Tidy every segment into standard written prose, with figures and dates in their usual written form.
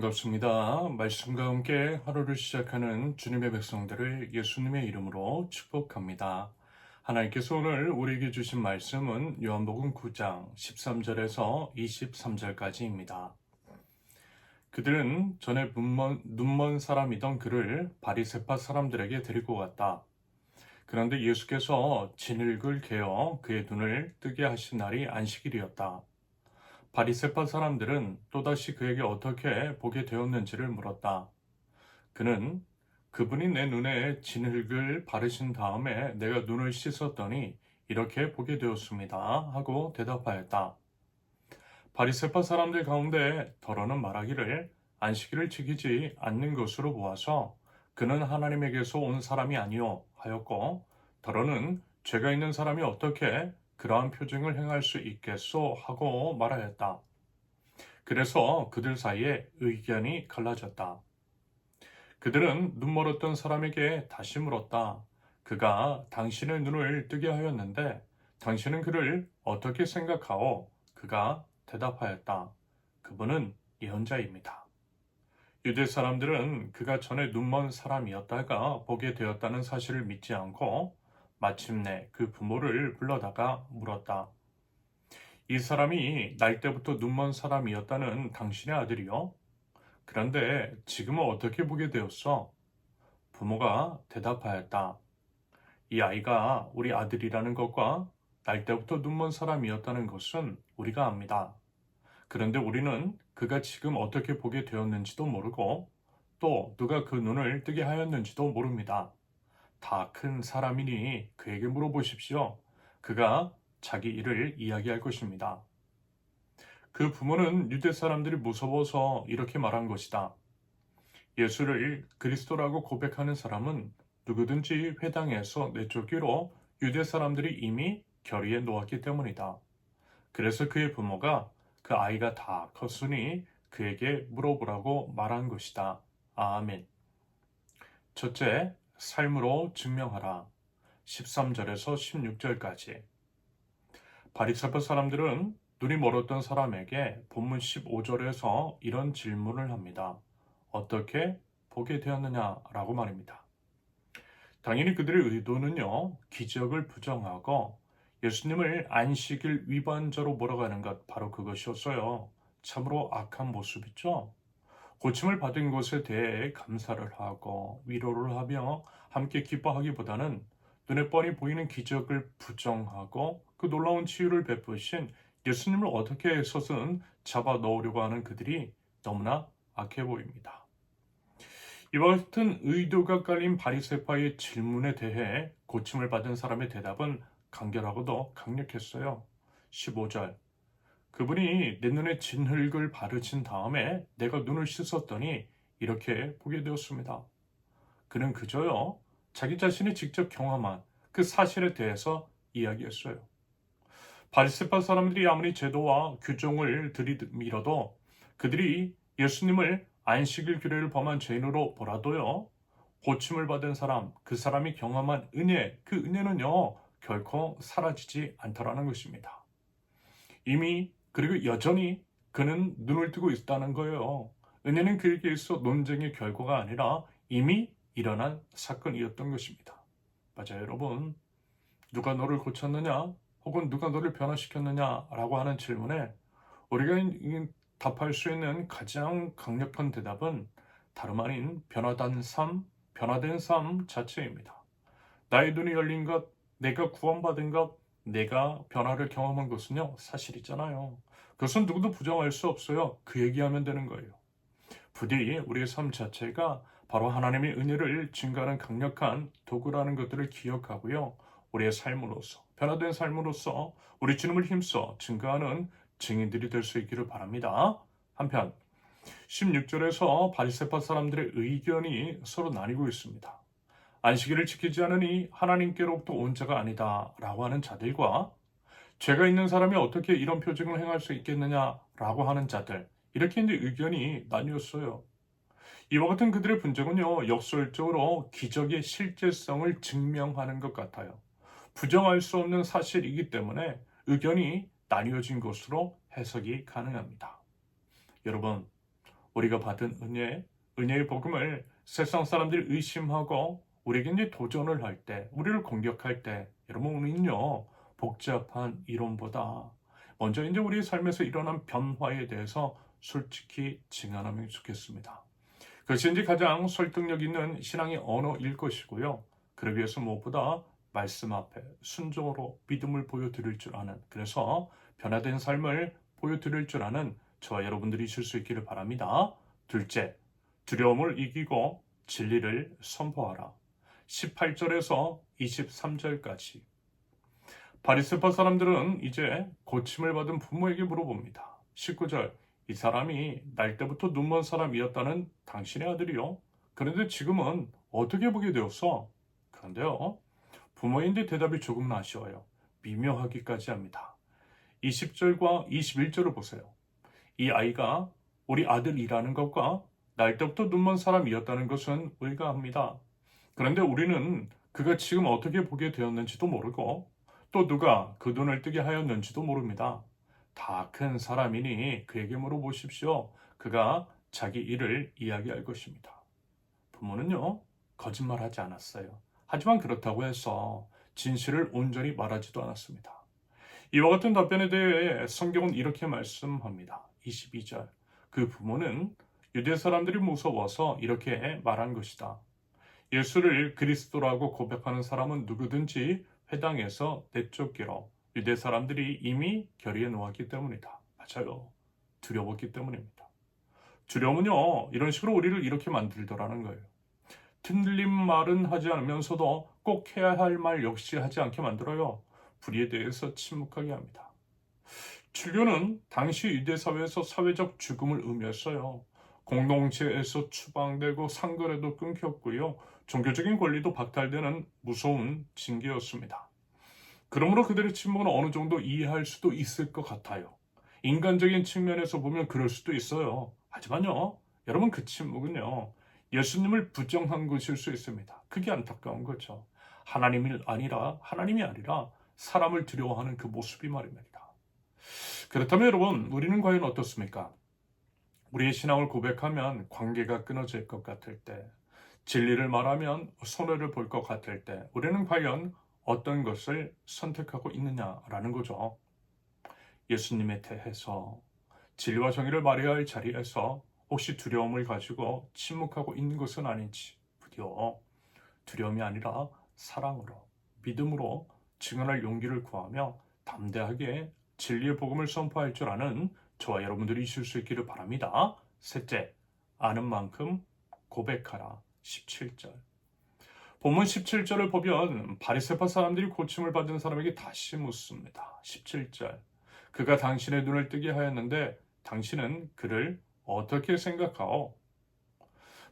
반갑습니다. 말씀과 함께 하루를 시작하는 주님의 백성들을 예수님의 이름으로 축복합니다. 하나님께서 오늘 우리에게 주신 말씀은 요한복음 9장 13절에서 23절까지입니다. 그들은 전에 눈먼 사람이던 그를 바리새파 사람들에게 데리고 갔다. 그런데 예수께서 진흙을 개어 그의 눈을 뜨게 하신 날이 안식일이었다. 바리새파 사람들은 또다시 그에게 어떻게 보게 되었는지를 물었다. 그는 그분이 내 눈에 진흙을 바르신 다음에 내가 눈을 씻었더니 이렇게 보게 되었습니다. 하고 대답하였다. 바리새파 사람들 가운데 더러는 말하기를 안식일을 지키지 않는 것으로 보아서 그는 하나님에게서 온 사람이 아니요 하였고, 더러는 죄가 있는 사람이 어떻게 그러한 표징을 행할 수 있겠소 하고 말하였다. 그래서 그들 사이에 의견이 갈라졌다. 그들은 눈멀었던 사람에게 다시 물었다. 그가 당신의 눈을 뜨게 하였는데 당신은 그를 어떻게 생각하오? 그가 대답하였다. 그분은 예언자입니다. 유대 사람들은 그가 전에 눈먼 사람이었다가 보게 되었다는 사실을 믿지 않고 마침내 그 부모를 불러다가 물었다. 이 사람이 날 때부터 눈먼 사람이었다는 당신의 아들이요? 그런데 지금은 어떻게 보게 되었어? 부모가 대답하였다. 이 아이가 우리 아들이라는 것과 날 때부터 눈먼 사람이었다는 것은 우리가 압니다. 그런데 우리는 그가 지금 어떻게 보게 되었는지도 모르고 또 누가 그 눈을 뜨게 하였는지도 모릅니다. 다 큰 사람이니 그에게 물어보십시오. 그가 자기 일을 이야기할 것입니다. 그 부모는 유대 사람들이 무서워서 이렇게 말한 것이다. 예수를 그리스도라고 고백하는 사람은 누구든지 회당에서 내쫓기로 유대 사람들이 이미 결의에 놓았기 때문이다. 그래서 그의 부모가 그 아이가 다 컸으니 그에게 물어보라고 말한 것이다. 아멘. 첫째, 삶으로 증명하라. 13절에서 16절까지. 바리새파 사람들은 눈이 멀었던 사람에게 본문 15절에서 이런 질문을 합니다. 어떻게 보게 되었느냐라고 말입니다. 당연히 그들의 의도는요, 기적을 부정하고 예수님을 안식일 위반자로 몰아가는 것, 바로 그것이었어요. 참으로 악한 모습이죠. 고침을 받은 것에 대해 감사를 하고 위로를 하며 함께 기뻐하기보다는 눈에 뻔히 보이는 기적을 부정하고 그 놀라운 치유를 베푸신 예수님을 어떻게 해서든 잡아 넣으려고 하는 그들이 너무나 악해 보입니다. 이와 같은 의도가 깔린 바리새파의 질문에 대해 고침을 받은 사람의 대답은 간결하고도 강력했어요. 15절. 그분이 내 눈에 진흙을 바르신 다음에 내가 눈을 씻었더니 이렇게 보게 되었습니다. 그는 그저요, 자기 자신이 직접 경험한 그 사실에 대해서 이야기했어요. 바리새파 사람들이 아무리 제도와 규정을 들이밀어도 그들이 예수님을 안식일 규례를 범한 죄인으로 보라도요, 고침을 받은 사람, 그 사람이 경험한 은혜, 그 은혜는요, 결코 사라지지 않더라는 것입니다. 이미 그리고 여전히 그는 눈을 뜨고 있다는 거예요. 은혜는 그에게 있어 논쟁의 결과가 아니라 이미 일어난 사건이었던 것입니다. 맞아요, 여러분. 누가 너를 고쳤느냐? 혹은 누가 너를 변화시켰느냐라고 하는 질문에 우리가 답할 수 있는 가장 강력한 대답은 다름 아닌 변화된 삶 자체입니다. 나의 눈이 열린 것, 내가 구원받은 것, 내가 변화를 경험한 것은요, 사실이잖아요. 그것은 누구도 부정할 수 없어요. 그 얘기하면 되는 거예요. 부디 우리의 삶 자체가 바로 하나님의 은혜를 증가하는 강력한 도구라는 것들을 기억하고요. 우리의 삶으로서, 변화된 삶으로서 우리 주님을 힘써 증가하는 증인들이 될 수 있기를 바랍니다. 한편 16절에서 바리새파 사람들의 의견이 서로 나뉘고 있습니다. 안식일을 지키지 않으니 하나님께로부터 온 자가 아니다 라고 하는 자들과 죄가 있는 사람이 어떻게 이런 표징을 행할 수 있겠느냐라고 하는 자들, 이렇게 이제 의견이 나뉘었어요. 이와 같은 그들의 분쟁은요, 역설적으로 기적의 실제성을 증명하는 것 같아요. 부정할 수 없는 사실이기 때문에 의견이 나뉘어진 것으로 해석이 가능합니다. 여러분, 우리가 받은 은혜의 복음을 세상 사람들이 의심하고 우리에게 이제 도전을 할 때, 우리를 공격할 때, 여러분 우리는요 복잡한 이론보다 먼저 이제 우리 삶에서 일어난 변화에 대해서 솔직히 증언하면 좋겠습니다. 그것이 이제 가장 설득력 있는 신앙의 언어일 것이고요. 그러기 위해서 무엇보다 말씀 앞에 순종으로 믿음을 보여드릴 줄 아는, 그래서 변화된 삶을 보여드릴 줄 아는 저와 여러분들이 있을 수 있기를 바랍니다. 둘째, 두려움을 이기고 진리를 선포하라. 18절에서 23절까지. 바리새파 사람들은 이제 고침을 받은 부모에게 물어봅니다. 19절, 이 사람이 날 때부터 눈먼 사람이었다는 당신의 아들이요. 그런데 지금은 어떻게 보게 되었어? 그런데요, 부모인데 대답이 조금은 아쉬워요. 미묘하기까지 합니다. 20절과 21절을 보세요. 이 아이가 우리 아들이라는 것과 날 때부터 눈먼 사람이었다는 것은 의가합니다. 그런데 우리는 그가 지금 어떻게 보게 되었는지도 모르고 또 누가 그 눈을 뜨게 하였는지도 모릅니다. 다 큰 사람이니 그에게 물어보십시오. 그가 자기 일을 이야기할 것입니다. 부모는요, 거짓말하지 않았어요. 하지만 그렇다고 해서 진실을 온전히 말하지도 않았습니다. 이와 같은 답변에 대해 성경은 이렇게 말씀합니다. 22절. 그 부모는 유대 사람들이 무서워서 이렇게 말한 것이다. 예수를 그리스도라고 고백하는 사람은 누구든지 회당에서 내쫓기로 유대 사람들이 이미 결의해 놓았기 때문이다. 맞아요. 두려웠기 때문입니다. 두려움은요, 이런 식으로 우리를 이렇게 만들더라는 거예요. 틀린 말은 하지 않으면서도 꼭 해야 할 말 역시 하지 않게 만들어요. 불의에 대해서 침묵하게 합니다. 출교는 당시 유대 사회에서 사회적 죽음을 의미했어요. 공동체에서 추방되고 상거래도 끊겼고요. 종교적인 권리도 박탈되는 무서운 징계였습니다. 그러므로 그들의 침묵은 어느 정도 이해할 수도 있을 것 같아요. 인간적인 측면에서 보면 그럴 수도 있어요. 하지만요, 여러분 그 침묵은요, 예수님을 부정한 것일 수 있습니다. 그게 안타까운 거죠. 하나님이 아니라 사람을 두려워하는 그 모습이 말입니다. 그렇다면 여러분, 우리는 과연 어떻습니까? 우리의 신앙을 고백하면 관계가 끊어질 것 같을 때, 진리를 말하면 손해를 볼 것 같을 때, 우리는 과연 어떤 것을 선택하고 있느냐라는 거죠. 예수님에 대해서 진리와 정의를 말해야 할 자리에서 혹시 두려움을 가지고 침묵하고 있는 것은 아닌지, 부디어 두려움이 아니라 사랑으로, 믿음으로 증언할 용기를 구하며 담대하게 진리의 복음을 선포할 줄 아는 저와 여러분들이 있을 수 있기를 바랍니다. 셋째, 아는 만큼 고백하라. 17절. 본문 17절을 보면 바리새파 사람들이 고침을 받은 사람에게 다시 묻습니다. 17절. 그가 당신의 눈을 뜨게 하였는데 당신은 그를 어떻게 생각하오?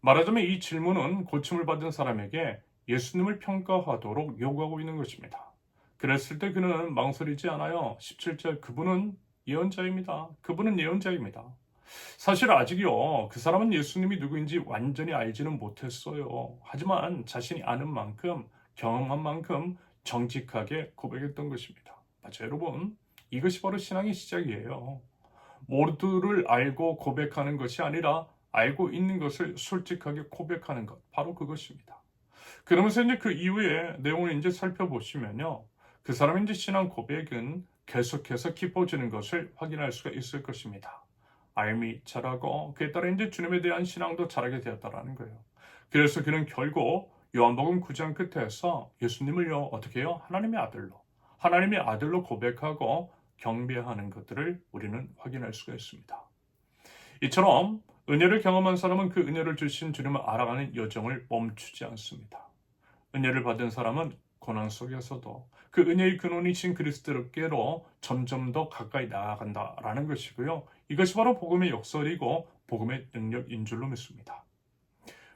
말하자면 이 질문은 고침을 받은 사람에게 예수님을 평가하도록 요구하고 있는 것입니다. 그랬을 때 그는 망설이지 않아요. 17절, 그분은 예언자입니다. 그분은 예언자입니다. 사실 아직요, 그 사람은 예수님이 누구인지 완전히 알지는 못했어요. 하지만 자신이 아는 만큼, 경험한 만큼 정직하게 고백했던 것입니다. 맞아요, 여러분. 이것이 바로 신앙의 시작이에요. 모두를 알고 고백하는 것이 아니라 알고 있는 것을 솔직하게 고백하는 것. 바로 그것입니다. 그러면서 이제 그 이후에 내용을 이제 살펴보시면요. 그 사람의 이제 신앙 고백은 계속해서 깊어지는 것을 확인할 수가 있을 것입니다. 알미 잘하고 그에 따라 이제 주님에 대한 신앙도 잘하게 되었다라는 거예요. 그래서 그는 결국 요한복음 9장 끝에서 예수님을요 어떻게 해요? 하나님의 아들로 고백하고 경배하는 것들을 우리는 확인할 수가 있습니다. 이처럼 은혜를 경험한 사람은 그 은혜를 주신 주님을 알아가는 여정을 멈추지 않습니다. 은혜를 받은 사람은 고난 속에서도 그 은혜의 근원이신 그리스도께로 점점 더 가까이 나아간다라는 것이고요. 이것이 바로 복음의 역설이고 복음의 능력인 줄로 믿습니다.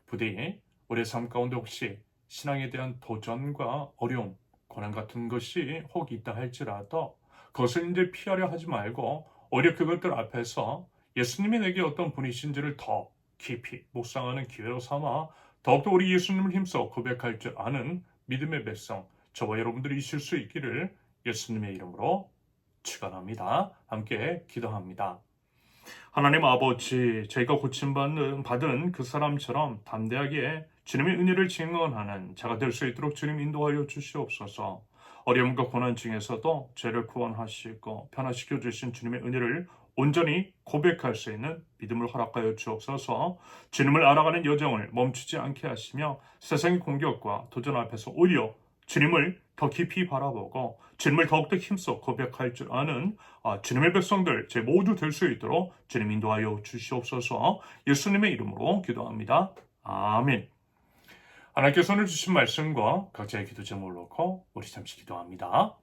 부디 우리의 삶 가운데 혹시 신앙에 대한 도전과 어려움, 고난 같은 것이 혹 있다 할지라도 그것을 이제 피하려 하지 말고 오히려 그것들 앞에서 예수님이 내게 어떤 분이신지를 더 깊이 묵상하는 기회로 삼아 더욱더 우리 예수님을 힘써 고백할 줄 아는 믿음의 백성, 저와 여러분들이 있을 수 있기를 예수님의 이름으로 축원합니다. 함께 기도합니다. 하나님 아버지, 저희가 받은 그 사람처럼 담대하게 주님의 은혜를 증언하는 자가 될 수 있도록 주님 인도하여 주시옵소서. 어려움과 고난 중에서도 죄를 구원하시고 변화시켜 주신 주님의 은혜를 온전히 고백할 수 있는 믿음을 허락하여 주옵소서. 주님을 알아가는 여정을 멈추지 않게 하시며 세상의 공격과 도전 앞에서 오히려 주님을 더 깊이 바라보고 주님을 더욱더 힘써 고백할 줄 아는 주님의 백성들 제 모두 될 수 있도록 주님 인도하여 주시옵소서. 예수님의 이름으로 기도합니다. 아멘. 하나님께서 오늘 주신 말씀과 각자의 기도 제목을 놓고 우리 잠시 기도합니다.